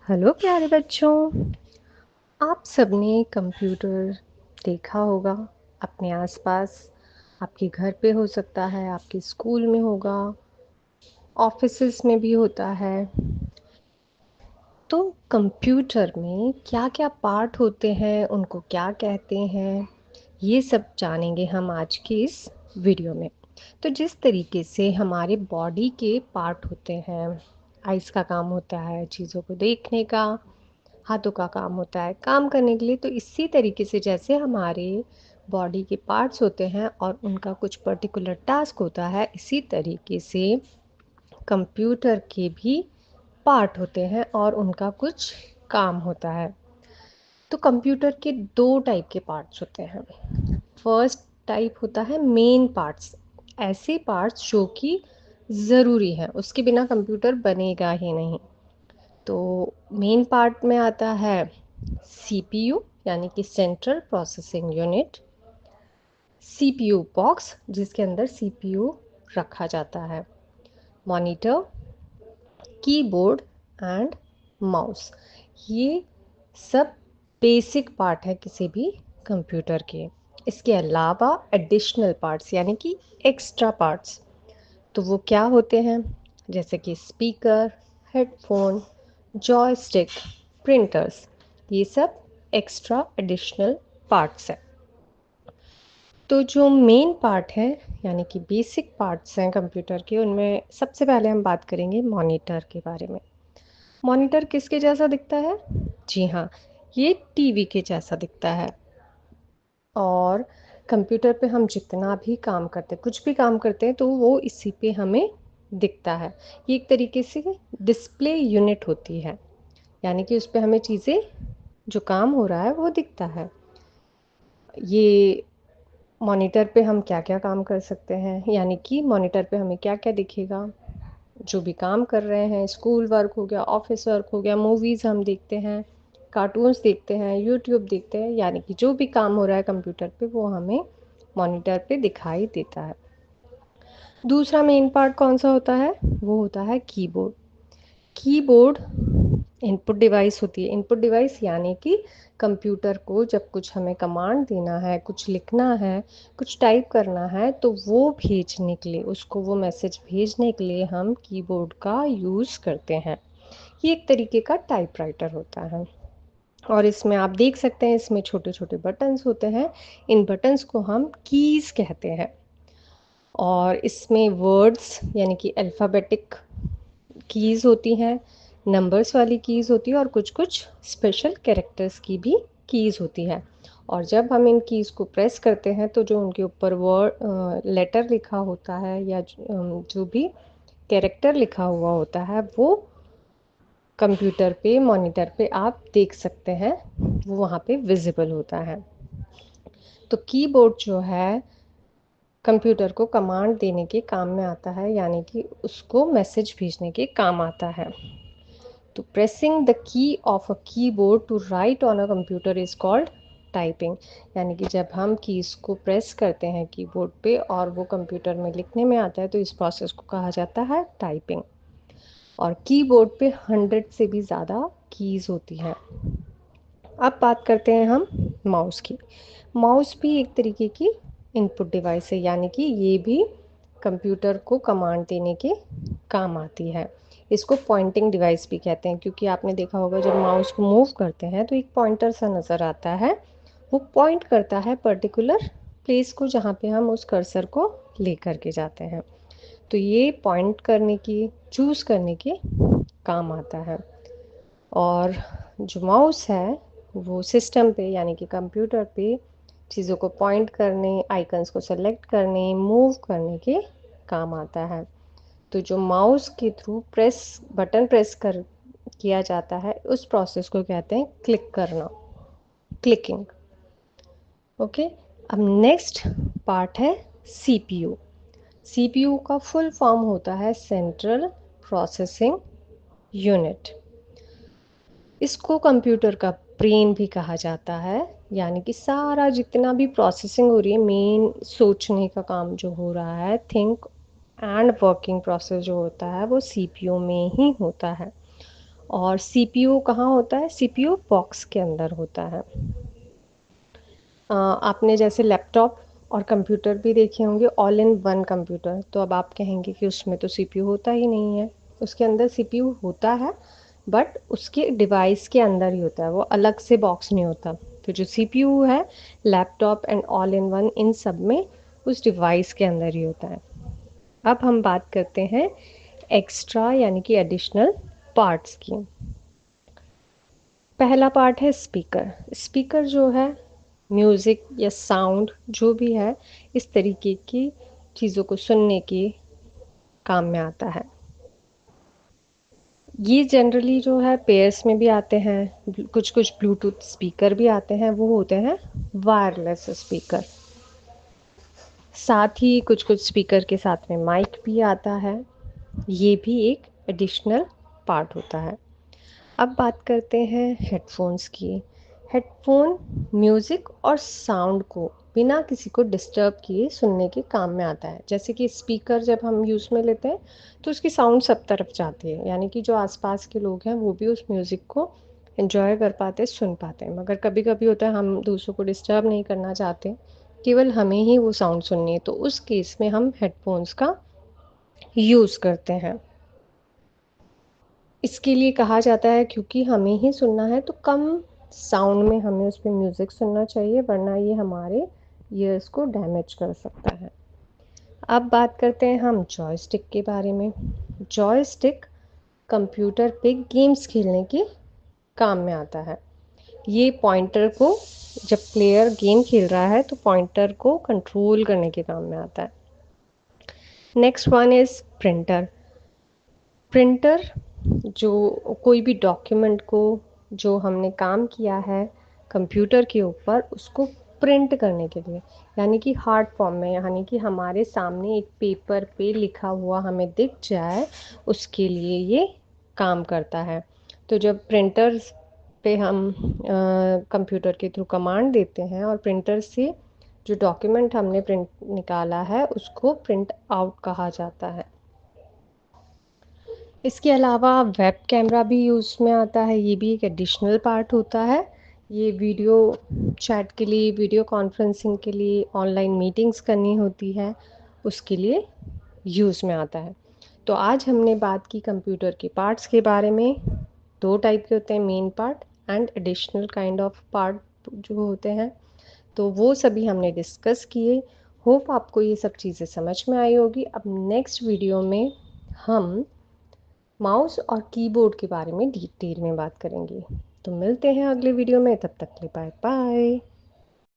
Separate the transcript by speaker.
Speaker 1: Hello प्यारे बच्चों। आप सबने कंप्यूटर देखा होगा अपने आसपास। आपके घर पे हो सकता है, आपके स्कूल में होगा, ऑफिसेस में भी होता है। तो कंप्यूटर में क्या-क्या पार्ट होते हैं, उनको क्या कहते हैं, ये सब जानेंगे हम आज की इस वीडियो में। तो जिस तरीके से हमारे बॉडी के पार्ट होते हैं, आइज़ का काम होता है चीज़ों को देखने का, हाथों का काम होता है काम करने के लिए, तो इसी तरीके से जैसे हमारे बॉडी के पार्ट्स होते हैं और उनका कुछ पर्टिकुलर टास्क होता है, इसी तरीके से कंप्यूटर के भी पार्ट होते हैं और उनका कुछ काम होता है। तो कंप्यूटर के दो टाइप के पार्ट्स होते हैं। फर्स्ट टाइप होता है मेन पार्ट्स, ऐसे पार्ट्स जो कि ज़रूरी हैं, उसके बिना कंप्यूटर बनेगा ही नहीं। तो मेन पार्ट में आता है सीपीयू यानी कि central processing unit, CPU box जिसके अंदर सीपीयू रखा जाता है, मॉनिटर, कीबोर्ड एंड माउस। ये सब बेसिक पार्ट है किसी भी कंप्यूटर के। इसके अलावा एडिशनल पार्ट्स यानी कि एक्स्ट्रा पार्ट्स, तो वो क्या होते हैं? जैसे कि स्पीकर, हेडफोन, जॉयस्टिक, प्रिंटर्स, ये सब एक्स्ट्रा एडिशनल पार्ट्स हैं। तो जो मेन पार्ट है यानी कि बेसिक पार्ट्स हैं कंप्यूटर के, उनमें सबसे पहले हम बात करेंगे मॉनिटर के बारे में। मॉनिटर किसके जैसा दिखता है? जी हाँ, ये टीवी के जैसा दिखता है। और कंप्यूटर पे हम जितना भी काम करते हैं, कुछ भी काम करते हैं, तो वो इसी पे हमें दिखता है। ये एक तरीके से डिस्प्ले यूनिट होती है, यानी कि उस पे हमें चीज़ें, जो काम हो रहा है वो दिखता है। ये मॉनिटर पे हम क्या-क्या काम कर सकते हैं, यानी कि मॉनिटर पे हमें क्या-क्या दिखेगा? जो भी काम कर रहे हैं, स्कूल वर्क हो गया, ऑफ़िस वर्क हो गया, मूवीज़ हम देखते हैं, कार्टून्स देखते हैं, यूट्यूब देखते हैं, यानी कि जो भी काम हो रहा है कंप्यूटर पे वो हमें मॉनिटर पे दिखाई देता है। दूसरा मेन पार्ट कौन-सा होता है? वो होता है कीबोर्ड। कीबोर्ड इनपुट डिवाइस होती है। इनपुट डिवाइस यानी कि कंप्यूटर को जब कुछ हमें कमांड देना है, कुछ लिखना है, कुछ टाइप करना है, तो वो भेजने के लिए, उसको वो मैसेज भेजने के लिए हम कीबोर्ड का यूज़ करते हैं। ये एक तरीके का टाइपराइटर होता है और इसमें आप देख सकते हैं, इसमें छोटे-छोटे बटन्स होते हैं। इन बटन्स को हम कीज़ कहते हैं और इसमें वर्ड्स यानी कि अल्फ़ाबेटिक कीज़ होती हैं, नंबर्स वाली कीज़ होती है और कुछ-कुछ स्पेशल कैरेक्टर्स की भी कीज़ होती है। और जब हम इन कीज़ को प्रेस करते हैं तो जो उनके ऊपर लेटर लिखा होता है या जो भी कैरेक्टर लिखा हुआ होता है, वो कंप्यूटर पे, मॉनिटर पे आप देख सकते हैं, वो वहाँ पे विज़िबल होता है। तो कीबोर्ड जो है कंप्यूटर को कमांड देने के काम में आता है, यानी कि उसको मैसेज भेजने के काम आता है। तो pressing the key of a keyboard to write on a computer is called typing, यानी कि जब हम कीज़ को प्रेस करते हैं कीबोर्ड पे और वो कंप्यूटर में लिखने में आता है, तो इस प्रोसेस को कहा जाता है टाइपिंग। और कीबोर्ड पे 100 से भी ज़्यादा कीज़ होती हैं। अब बात करते हैं हम माउस की। माउस भी एक तरीके की इनपुट डिवाइस है, यानी कि ये भी कंप्यूटर को कमांड देने के काम आती है। इसको पॉइंटिंग डिवाइस भी कहते हैं, क्योंकि आपने देखा होगा जब माउस को मूव करते हैं तो एक पॉइंटर सा नज़र आता है, वो पॉइंट करता है पर्टिकुलर प्लेस को जहाँ पे हम उस कर्सर को लेकर के जाते हैं। तो ये पॉइंट करने की, चूज़ करने के काम आता है। और जो माउस है वो सिस्टम पे यानी कि कंप्यूटर पे चीज़ों को पॉइंट करने, आइकन्स को सेलेक्ट करने, मूव करने के काम आता है। तो जो माउस के थ्रू बटन प्रेस कर किया जाता है, उस प्रोसेस को कहते हैं क्लिक करना, क्लिकिंग। ओके। अब नेक्स्ट पार्ट है सीपीयू। सीपीयू का फुल फॉर्म होता है सेंट्रल प्रोसेसिंग यूनिट। इसको कंप्यूटर का ब्रेन भी कहा जाता है, यानी कि सारा जितना भी प्रोसेसिंग हो रही है, मेन सोचने का काम जो हो रहा है, थिंक एंड वर्किंग प्रोसेस जो होता है, वो सीपीयू में ही होता है। और सीपीयू कहाँ होता है? सीपीयू बॉक्स के अंदर होता है। आपने जैसे लैपटॉप और कंप्यूटर भी देखे होंगे, ऑल इन वन कंप्यूटर। तो अब आप कहेंगे कि उसमें तो सीपीयू होता ही नहीं है। उसके अंदर सीपीयू होता है, बट उसके डिवाइस के अंदर ही होता है, वो अलग से बॉक्स नहीं होता। तो जो सीपीयू है laptop and all in one, इन सब में उस डिवाइस के अंदर ही होता है। अब हम बात करते हैं एक्स्ट्रा यानी कि एडिशनल पार्ट्स की। पहला पार्ट है स्पीकर। स्पीकर जो है म्यूज़िक या साउंड जो भी है, इस तरीके की चीज़ों को सुनने के काम में आता है। ये जनरली जो है पेयर्स में भी आते हैं, कुछ कुछ ब्लूटूथ स्पीकर भी आते हैं, वो होते हैं वायरलेस स्पीकर। साथ ही कुछ कुछ स्पीकर के साथ में माइक भी आता है, ये भी एक एडिशनल पार्ट होता है। अब बात करते हैं हेडफोन्स की। हेडफोन म्यूज़िक और साउंड को बिना किसी को डिस्टर्ब किए सुनने के काम में आता है। जैसे कि स्पीकर जब हम यूज़ में लेते हैं तो उसकी साउंड सब तरफ जाती है, यानी कि जो आसपास के लोग हैं वो भी उस म्यूज़िक को एंजॉय कर पाते, सुन पाते हैं। मगर कभी कभी होता है हम दूसरों को डिस्टर्ब नहीं करना चाहते, केवल हमें ही वो साउंड सुननी है, तो उस केस में हम हेडफोन्स का यूज़ करते हैं। इसके लिए कहा जाता है क्योंकि हमें ही सुनना है तो कम साउंड में हमें उस पे म्यूज़िक सुनना चाहिए, वरना ये हमारे ईयर्स को डैमेज कर सकता है। अब बात करते हैं हम जॉयस्टिक के बारे में। जॉयस्टिक कंप्यूटर पे गेम्स खेलने के काम में आता है। ये पॉइंटर को, जब प्लेयर गेम खेल रहा है तो पॉइंटर को कंट्रोल करने के काम में आता है। Next one is printer. Printer जो कोई भी डॉक्यूमेंट को, जो हमने काम किया है कंप्यूटर के ऊपर, उसको प्रिंट करने के लिए, यानी कि हार्ड फॉर्म में, यानी कि हमारे सामने एक पेपर पे लिखा हुआ हमें दिख जाए, उसके लिए ये काम करता है। तो जब प्रिंटर पे हम कंप्यूटर के थ्रू कमांड देते हैं और प्रिंटर से जो डॉक्यूमेंट हमने प्रिंट निकाला है उसको प्रिंट आउट कहा जाता है। इसके अलावा वेब कैमरा भी यूज़ में आता है, ये भी एक एडिशनल पार्ट होता है। ये वीडियो चैट के लिए, वीडियो कॉन्फ्रेंसिंग के लिए, ऑनलाइन मीटिंग्स करनी होती है, उसके लिए यूज़ में आता है। तो आज हमने बात की कंप्यूटर के पार्ट्स के बारे में। दो टाइप के होते हैं, main part and additional kind of part जो होते हैं, तो वो सभी हमने डिस्कस किए। होप आपको ये सब चीज़ें समझ में आई होगी। अब नेक्स्ट वीडियो में हम माउस और कीबोर्ड के बारे में डिटेल में बात करेंगे। तो मिलते हैं अगले वीडियो में, तब तक के लिए बाय बाय।